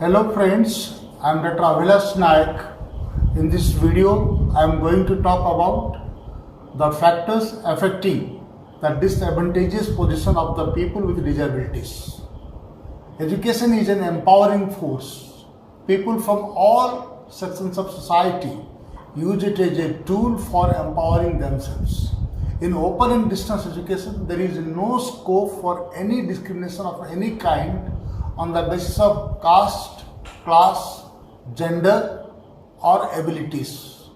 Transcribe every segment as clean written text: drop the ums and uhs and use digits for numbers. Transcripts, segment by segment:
Hello friends, I am Dr. Abhilash Naik. In this video, I am going to talk about the factors affecting the disadvantageous position of the people with disabilities. Education is an empowering force. People from all sections of society use it as a tool for empowering themselves. In open and distance education, there is no scope for any discrimination of any kind on the basis of caste, class, gender or abilities.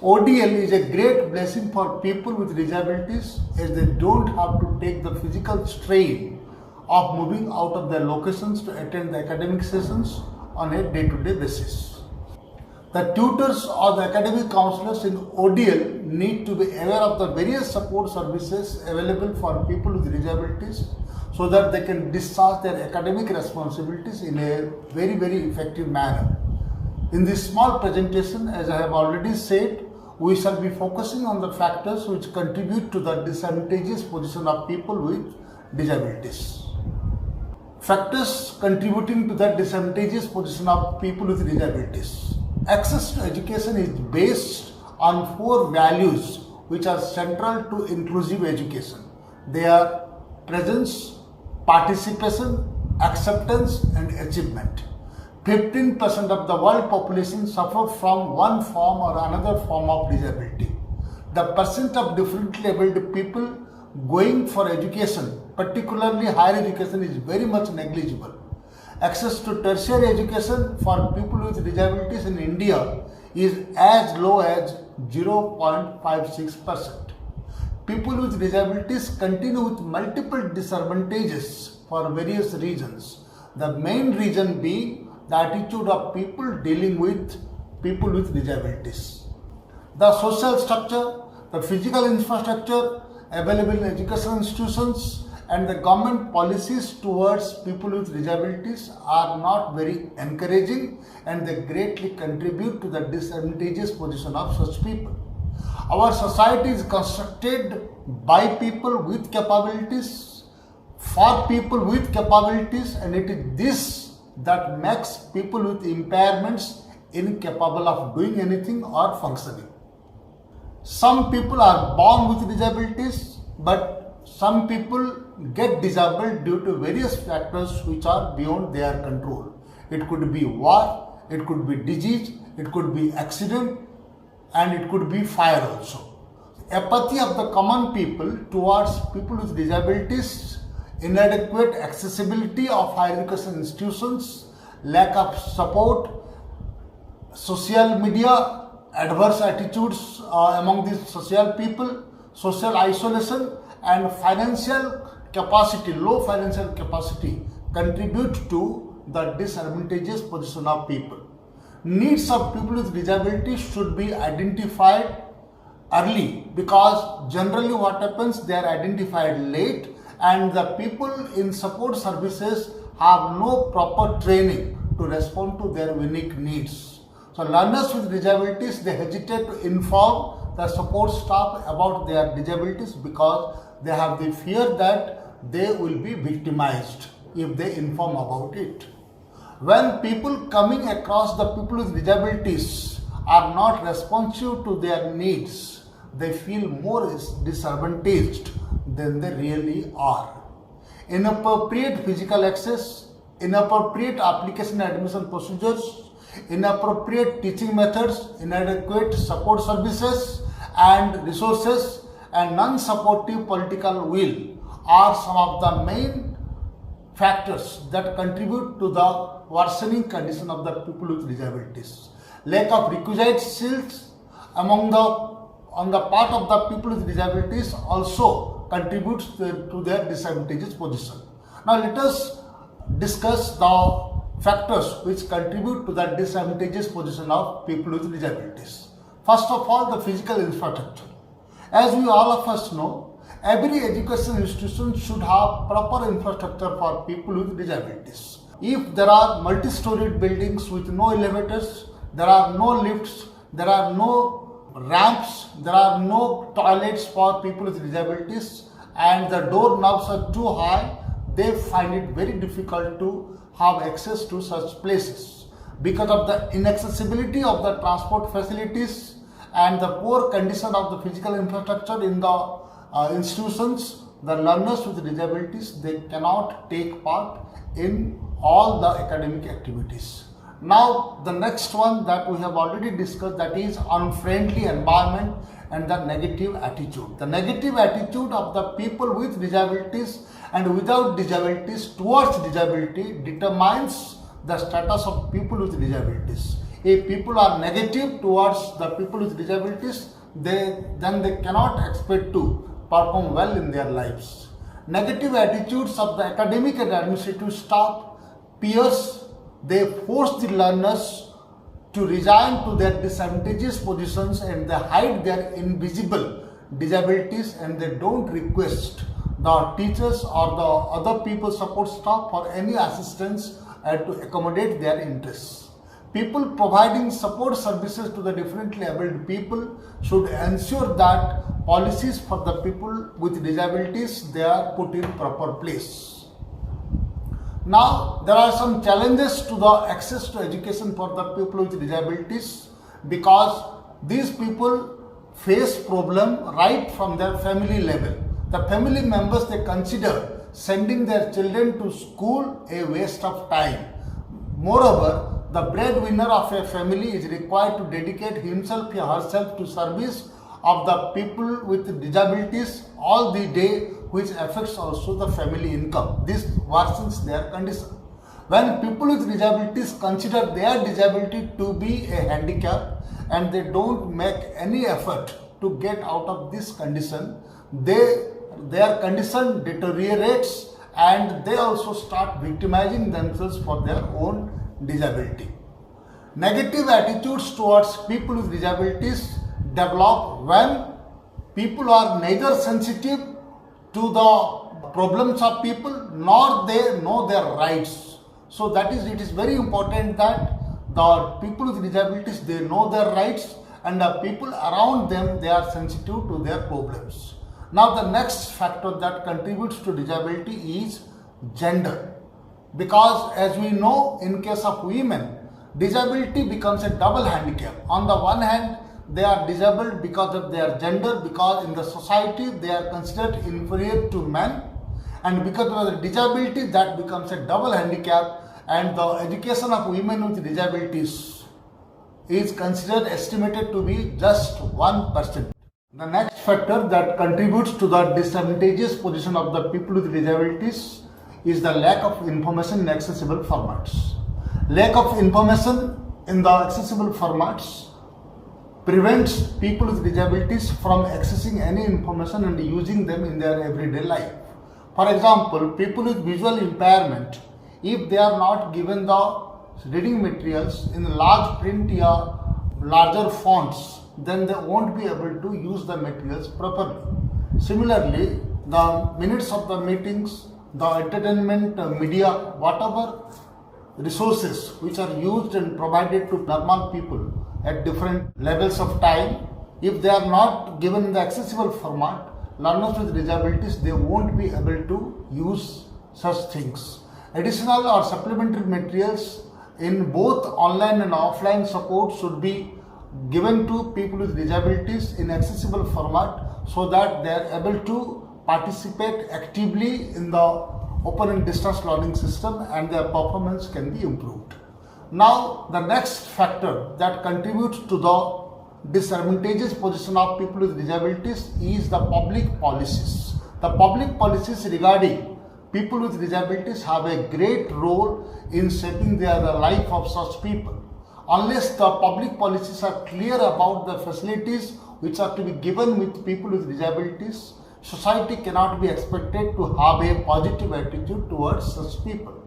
ODL is a great blessing for people with disabilities as they don't have to take the physical strain of moving out of their locations to attend the academic sessions on a day-to-day basis. The tutors or the academic counselors in ODL need to be aware of the various support services available for people with disabilities so that they can discharge their academic responsibilities in a very effective manner. In this small presentation, as I have already said, we shall be focusing on the factors which contribute to the disadvantageous position of people with disabilities. Factors contributing to the disadvantageous position of people with disabilities. Access to education is based on 4 values which are central to inclusive education. They are presence, participation, acceptance and achievement. 15% of the world population suffer from one form or another form of disability. The percent of differently abled people going for education, particularly higher education, is very much negligible. Access to tertiary education for people with disabilities in India is as low as 0.56%. People with disabilities continue with multiple disadvantages for various reasons. The main reason being the attitude of people dealing with people with disabilities. The social structure, the physical infrastructure available in educational institutions and the government policies towards people with disabilities are not very encouraging and they greatly contribute to the disadvantageous position of such people. Our society is constructed by people with capabilities, for people with capabilities, and it is this that makes people with impairments incapable of doing anything or functioning. Some people are born with disabilities, but some people get disabled due to various factors which are beyond their control. It could be war, it could be disease, it could be accident, and it could be fire also. Apathy of the common people towards people with disabilities, inadequate accessibility of higher education institutions, lack of support, social media, adverse attitudes among these social people, social isolation and financial capacity, low financial capacity contribute to the disadvantageous position of people. Needs of people with disabilities should be identified early because generally what happens, they are identified late and the people in support services have no proper training to respond to their unique needs. So learners with disabilities, they hesitate to inform the support staff about their disabilities because they have the fear that they will be victimized if they inform about it. When people coming across the people with disabilities are not responsive to their needs, they feel more disadvantaged than they really are. Inappropriate physical access, inappropriate application and admission procedures, inappropriate teaching methods, inadequate support services and resources, and non-supportive political will are some of the main factors that contribute to the worsening condition of the people with disabilities. Lack of requisite skills on the part of the people with disabilities also contributes to their disadvantageous position. Now let us discuss the factors which contribute to the disadvantageous position of people with disabilities. First of all, the physical infrastructure. As we all of us know, every education institution should have proper infrastructure for people with disabilities. If there are multi-storied buildings with no elevators, there are no lifts, there are no ramps, there are no toilets for people with disabilities, and the door knobs are too high, they find it very difficult to have access to such places because of the inaccessibility of the transport facilities and the poor condition of the physical infrastructure in the institutions. The learners with disabilities, they cannot take part in all the academic activities. Now the next one that we have already discussed, that is unfriendly environment and the negative attitude. The negative attitude of the people with disabilities and without disabilities towards disability determines the status of people with disabilities. If people are negative towards the people with disabilities, then they cannot expect to perform well in their lives. Negative attitudes of the academic and administrative staff, peers, they force the learners to resign to their disadvantageous positions and they hide their invisible disabilities and they don't request the teachers or the other people support staff for any assistance to accommodate their interests. People providing support services to the differently abled people should ensure that policies for the people with disabilities, they are put in proper place. Now, there are some challenges to the access to education for the people with disabilities because these people face problem right from their family level. The family members, they consider sending their children to school a waste of time. Moreover, the breadwinner of a family is required to dedicate himself or herself to service of the people with disabilities all the day, which affects also the family income. This worsens their condition. When people with disabilities consider their disability to be a handicap and they don't make any effort to get out of this condition, their condition deteriorates and they also start victimizing themselves for their own disability. Negative attitudes towards people with disabilities develop when people are neither sensitive to the problems of people nor they know their rights. So that is, it is very important that the people with disabilities, they know their rights and the people around them, they are sensitive to their problems. Now the next factor that contributes to disability is gender. Because as we know, in case of women, disability becomes a double handicap. On the one hand, they are disabled because of their gender, because in the society they are considered inferior to men, and because of the disability, that becomes a double handicap, and the education of women with disabilities is considered estimated to be just 1%. The next factor that contributes to the disadvantageous position of the people with disabilities is the lack of information in accessible formats. Lack of information in the accessible formats prevents people with disabilities from accessing any information and using them in their everyday life. For example, people with visual impairment, if they are not given the reading materials in large print or larger fonts, then they won't be able to use the materials properly. Similarly, the minutes of the meetings, the entertainment media, whatever resources which are used and provided to normal people at different levels of time, if they are not given in the accessible format, learners with disabilities, they won't be able to use such things. Additional or supplementary materials in both online and offline support should be given to people with disabilities in accessible format so that they are able to participate actively in the open and distance learning system and their performance can be improved. Now, the next factor that contributes to the disadvantageous position of people with disabilities is the public policies. The public policies regarding people with disabilities have a great role in shaping the life of such people. Unless the public policies are clear about the facilities which are to be given with people with disabilities, society cannot be expected to have a positive attitude towards such people.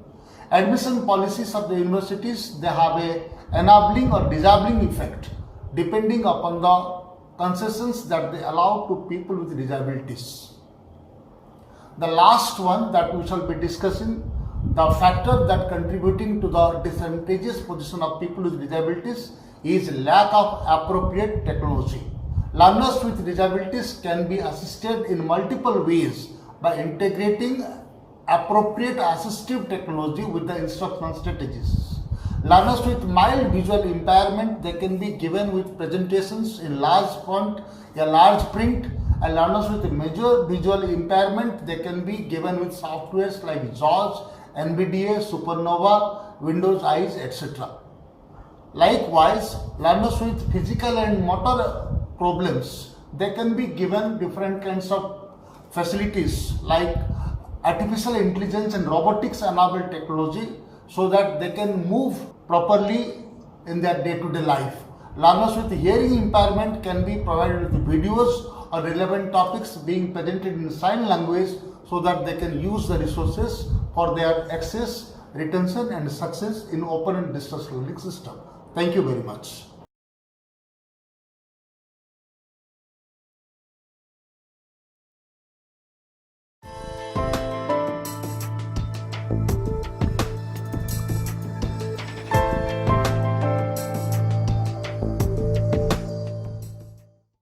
Admission policies of the universities, they have a enabling or disabling effect depending upon the concessions that they allow to people with disabilities. The last one that we shall be discussing, the factor that contributing to the disadvantageous position of people with disabilities is lack of appropriate technology. Learners with disabilities can be assisted in multiple ways by integrating appropriate assistive technology with the instructional strategies. Learners with mild visual impairment, they can be given with presentations in large font, a large print, and learners with major visual impairment, they can be given with softwares like JAWS, NVDA, Supernova, Windows Eyes, etc. Likewise, learners with physical and motor problems, they can be given different kinds of facilities like artificial intelligence and robotics enabled technology so that they can move properly in their day-to-day life. Learners with hearing impairment can be provided with videos or relevant topics being presented in sign language so that they can use the resources for their access, retention and success in open and distance learning system. Thank you very much.